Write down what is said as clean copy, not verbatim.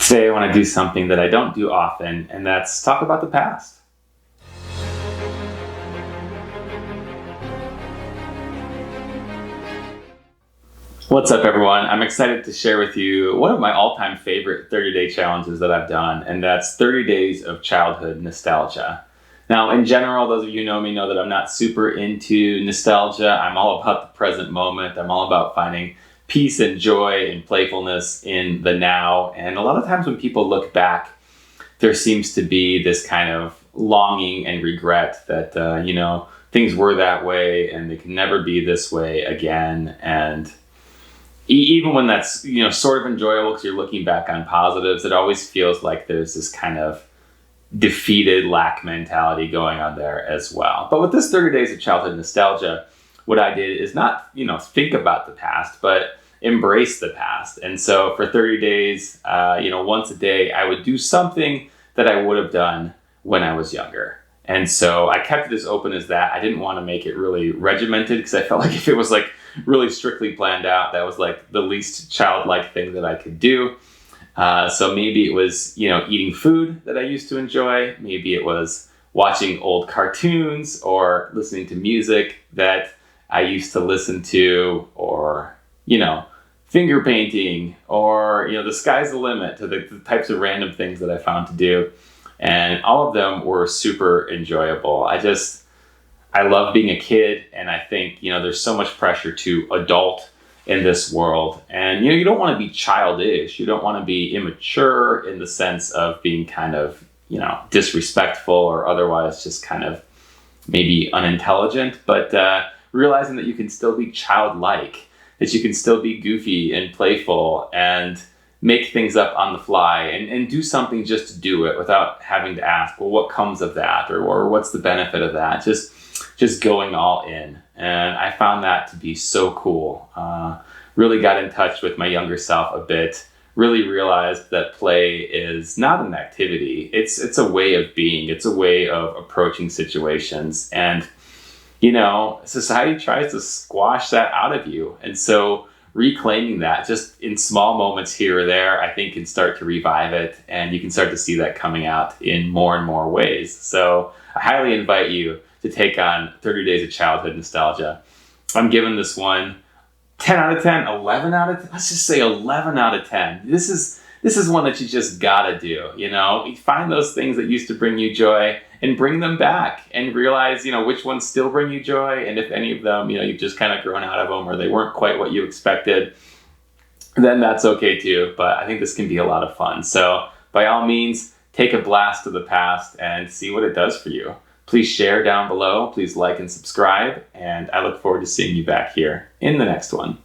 Today I want to do something that I don't do often, and that's talk about the past. What's up, everyone? I'm excited to share with you one of my all-time favorite 30-day challenges that I've done, and that's 30 days of childhood nostalgia. Now, in general, those of you who know me know that I'm not super into nostalgia. I'm all about the present moment. I'm all about finding peace and joy and playfulness in the now. And a lot of times when people look back, there seems to be this kind of longing and regret that, things were that way and they can never be this way again. And even when that's, sort of enjoyable because you're looking back on positives, it always feels like there's this kind of defeated lack mentality going on there as well. But with this 30 days of childhood nostalgia, what I did is not, think about the past, but embrace the past. And so for 30 days, once a day, I would do something that I would have done when I was younger. And so I kept it as open as that. I didn't want to make it really regimented because I felt like if it was like really strictly planned out, that was like the least childlike thing that I could do. So maybe it was, eating food that I used to enjoy. Maybe it was watching old cartoons or listening to music that I used to listen to, or, finger painting, or, the sky's the limit to the types of random things that I found to do. And all of them were super enjoyable. I love being a kid, and I think, there's so much pressure to adult in this world. And, you don't want to be childish. You don't want to be immature in the sense of being kind of, disrespectful or otherwise just kind of maybe unintelligent, but realizing that you can still be childlike, that you can still be goofy and playful and make things up on the fly and do something just to do it without having to ask, well, what comes of that? Or what's the benefit of that? Just going all in. And I found that to be so cool. Really got in touch with my younger self a bit, really realized that play is not an activity. It's a way of being. It's a way of approaching situations. And, society tries to squash that out of you. And so reclaiming that just in small moments here or there, I think can start to revive it. And you can start to see that coming out in more and more ways. So I highly invite you to take on 30 days of childhood nostalgia. I'm giving this one 10 out of 10, 11 out of 10. Let's just say 11 out of 10. This is one that you just gotta do. You find those things that used to bring you joy and bring them back and realize, which ones still bring you joy. And if any of them, you've just kind of grown out of them or they weren't quite what you expected, then that's okay too. But I think this can be a lot of fun. So by all means, take a blast of the past and see what it does for you. Please share down below. Please like and subscribe. And I look forward to seeing you back here in the next one.